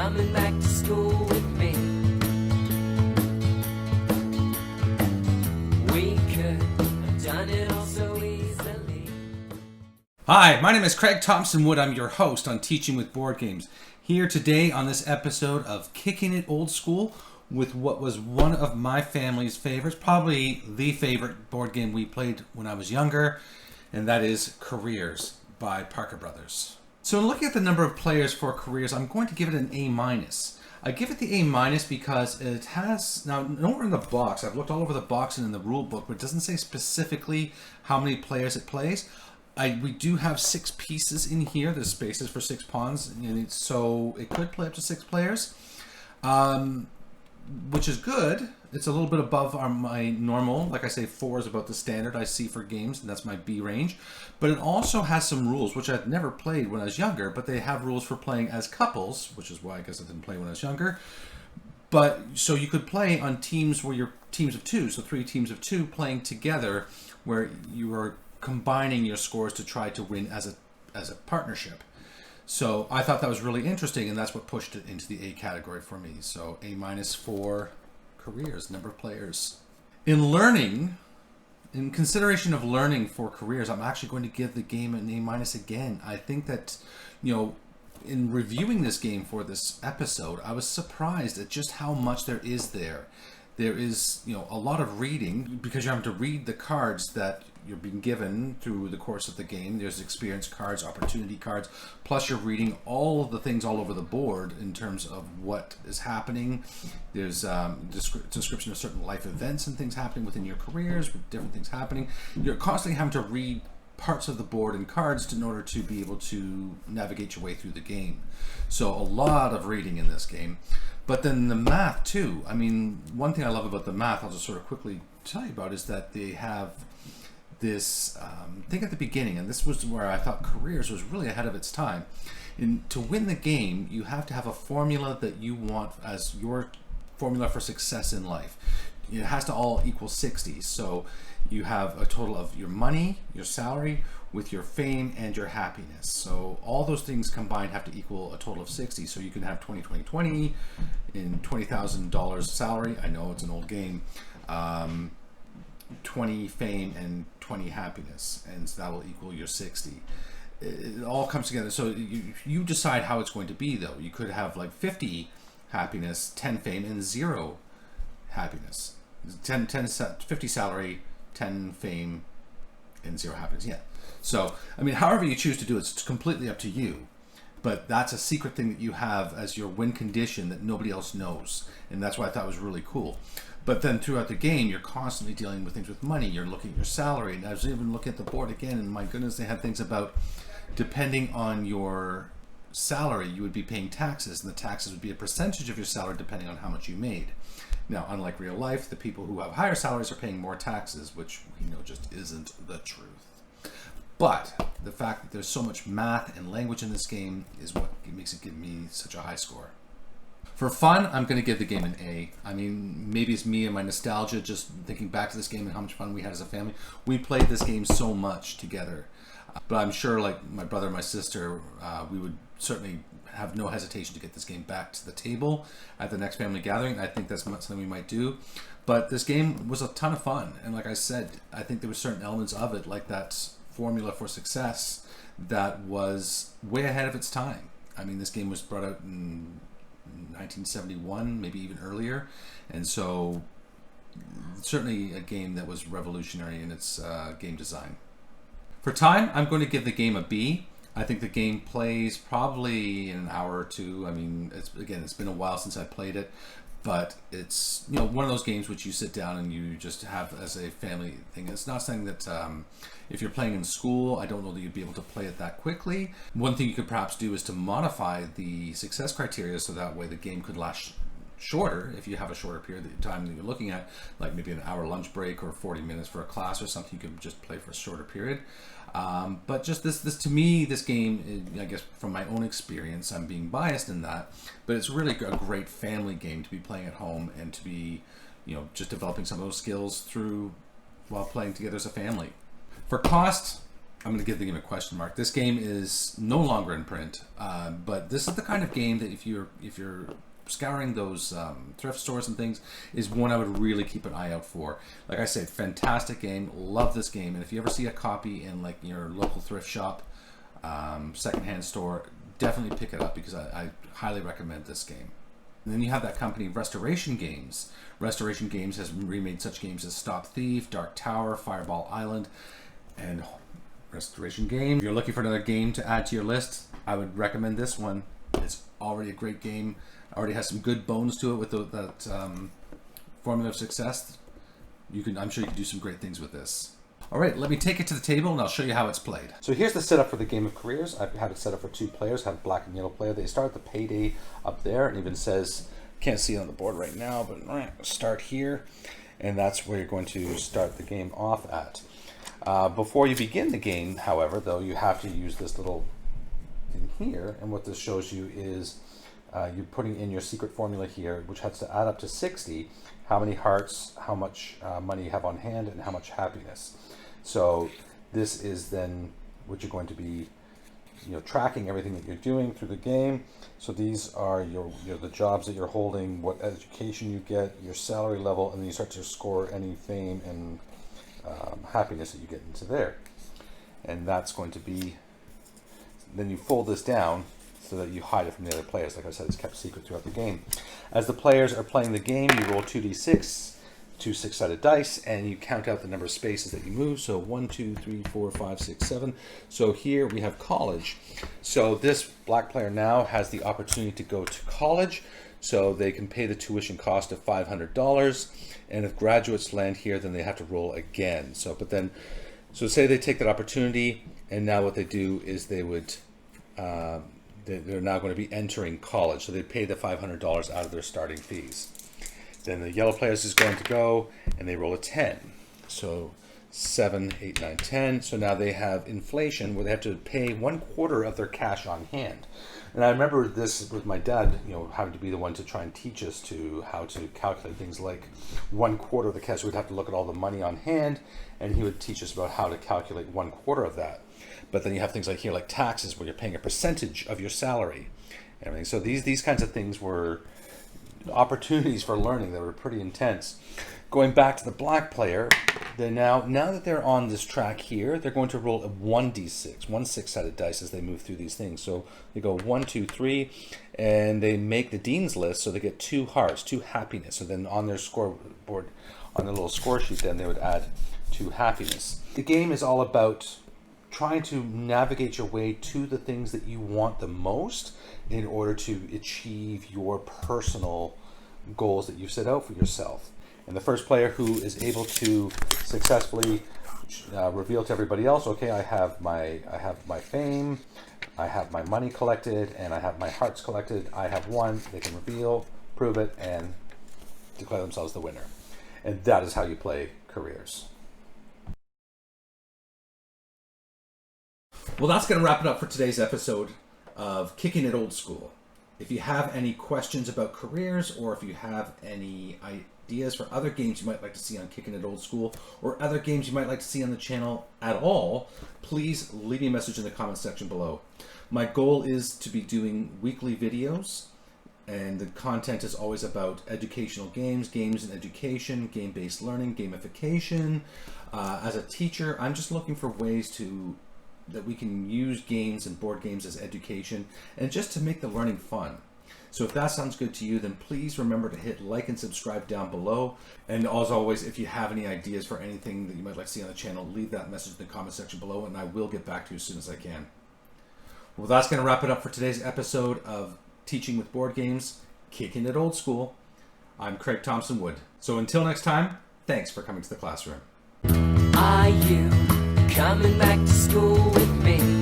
coming back to school with me. We could have done it all so easily. Hi, my name is Craig Thompson Wood. I'm your host on Teaching with Board Games. Here today on this episode of Kicking It Old School with what was one of my family's favorites, probably the favorite board game we played when I was younger, and that is Careers by Parker Brothers. So in looking at the number of players for Careers, I'm going to give it an A-. I give it the A- because it has, now nowhere in the box, I've looked all over the box and in the rule book, but it doesn't say specifically how many players it plays. We do have 6 pieces in here. There's spaces for 6 pawns, and so it could play up to 6 players, which is good. It's a little bit above my normal. Like I say, 4 is about the standard I see for games, and that's my B range. But it also has some rules, which I'd never played when I was younger, but they have rules for playing as couples, which is why I guess I didn't play when I was younger. But so you could play on teams where you're teams of 2, so 3 teams of 2 playing together, where you are combining your scores to try to win as a partnership. So I thought that was really interesting, and that's what pushed it into the A category for me. So A- for Careers, number of players. In consideration of learning for Careers, I'm actually going to give the game an A- again. I think that, in reviewing this game for this episode, I was surprised at just how much there is there. There is, a lot of reading, because you're having to read the cards that you're being given through the course of the game. There's experience cards, opportunity cards, plus you're reading all of the things all over the board in terms of what is happening. There's description of certain life events and things happening within your careers, with different things happening. You're constantly having to read parts of the board and cards in order to be able to navigate your way through the game. So a lot of reading in this game. But then the math too. I mean, one thing I love about the math, I'll just sort of quickly tell you about, is that they have this thing at the beginning, and this was where I thought Careers was really ahead of its time. To win the game, you have to have a formula that you want as your formula for success in life. It has to all equal 60. So you have a total of your money, your salary, with your fame and your happiness. So all those things combined have to equal a total of 60. So you can have 20, 20, 20 in $20,000 salary. I know it's an old game. 20 fame and 20 happiness, and so that will equal your 60. It all comes together. So you decide how it's going to be, though. You could have like 50 happiness, 10 fame, and 0 happiness. 50 salary, 10 fame, and 0 happiness. Yeah. So, I mean, however you choose to do it, it's completely up to you. But that's a secret thing that you have as your win condition that nobody else knows. And that's why I thought it was really cool. But then throughout the game, you're constantly dealing with things with money. You're looking at your salary. And I was even looking at the board again, and my goodness, they had things about depending on your salary, you would be paying taxes. And the taxes would be a percentage of your salary depending on how much you made. Now, unlike real life, the people who have higher salaries are paying more taxes, which we know just isn't the truth. But the fact that there's so much math and language in this game is what makes it give me such a high score. For fun, I'm going to give the game an A. I mean, maybe it's me and my nostalgia, just thinking back to this game and how much fun we had as a family. We played this game so much together. But I'm sure, like my brother and my sister, we would certainly have no hesitation to get this game back to the table at the next family gathering. I think that's something we might do. But this game was a ton of fun. And like I said, I think there were certain elements of it, like that formula for success, that was way ahead of its time. I mean, this game was brought out in 1971, maybe even earlier, and so certainly a game that was revolutionary in its game design. For time, I'm going to give the game a B. I think the game plays probably in an hour or 2. I mean, it's been a while since I played it, but it's one of those games which you sit down and you just have as a family thing. It's not something that if you're playing in school, I don't know that you'd be able to play it that quickly. One thing you could perhaps do is to modify the success criteria so that way the game could last shorter if you have a shorter period of time that you're looking at, like maybe an hour lunch break or 40 minutes for a class or something. You could just play for a shorter period. But just this to me, this game, I guess from my own experience, I'm being biased in that, but it's really a great family game to be playing at home and to be, just developing some of those skills while playing together as a family. For cost, I'm going to give the game a question mark. This game is no longer in print, but this is the kind of game that if you're scouring those thrift stores and things, is one I would really keep an eye out for. Like I said, fantastic game. Love this game. And if you ever see a copy in like your local thrift shop, secondhand store, definitely pick it up because I highly recommend this game. And then you have that company, Restoration Games. Restoration Games has remade such games as Stop Thief, Dark Tower, Fireball Island, and Restoration Game. If you're looking for another game to add to your list, I would recommend this one. It's already a great game. Already has some good bones to it with that formula of success. I'm sure you can do some great things with this. All right, let me take it to the table and I'll show you how it's played. So here's the setup for the game of careers. I've had it set up for 2 players, have a black and yellow player. They start the payday up there, and even says, can't see it on the board right now, but start here. And that's where you're going to start the game off at. Before you begin the game, however, though, you have to use this little thing here. And what this shows you is you're putting in your secret formula here, which has to add up to 60. How many hearts, how much money you have on hand, and how much happiness. So this is then what you're going to be, tracking everything that you're doing through the game. So these are the jobs that you're holding, what education you get, your salary level, and then you start to score any fame and happiness that you get into there. And that's going to be, then you fold this down so that you hide it from the other players. Like I said, it's kept secret throughout the game. As the players are playing the game, you roll 2d6, 2 6-sided dice, and you count out the number of spaces that you move. So 1, 2, 3, 4, 5, 6, 7. So here we have college. So this black player now has the opportunity to go to college. So they can pay the tuition cost of $500. And if graduates land here, then they have to roll again. So say they take that opportunity, and now what they do is they would, they're now going to be entering college. So they pay the $500 out of their starting fees. Then the yellow players is going to go, and they roll a 10. So 7, 8, 9, 10. So now they have inflation where they have to pay 1/4 of their cash on hand. And I remember this with my dad, having to be the one to try and teach us how to calculate things like 1/4 of the cash. We'd have to look at all the money on hand, and he would teach us about how to calculate 1/4 of that. But then you have things like here, like taxes, where you're paying a percentage of your salary and everything. So these kinds of things were opportunities for learning that were pretty intense. Going back to the black player, now that they're on this track here, they're going to roll a 1d6, 1 6-sided dice as they move through these things. So they go 1, 2, 3, and they make the dean's list, so they get 2 hearts, 2 happiness. So then on their scoreboard, on their little score sheet, then they would add 2 happiness. The game is all about trying to navigate your way to the things that you want the most in order to achieve your personal goals that you've set out for yourself. And the first player who is able to successfully reveal to everybody else, okay, I have my fame, I have my money collected, and I have my hearts collected. I have won. They can reveal, prove it, and declare themselves the winner. And that is how you play careers. Well, that's going to wrap it up for today's episode of Kicking It Old School. If you have any questions about careers, or if you have any ideas for other games you might like to see on Kicking It Old School, or other games you might like to see on the channel at all, please leave me a message in the comment section below. My goal is to be doing weekly videos, and the content is always about educational games and education, game-based learning, gamification. As a teacher, I'm just looking for ways that we can use games and board games as education, and just to make the learning fun. So if that sounds good to you, then please remember to hit like and subscribe down below. And as always, if you have any ideas for anything that you might like to see on the channel, leave that message in the comment section below, and I will get back to you as soon as I can. Well, that's going to wrap it up for today's episode of Teaching with Board Games, Kicking It Old School. I'm Craig Thompson Wood. So until next time, thanks for coming to the classroom. Are you coming back to school with me?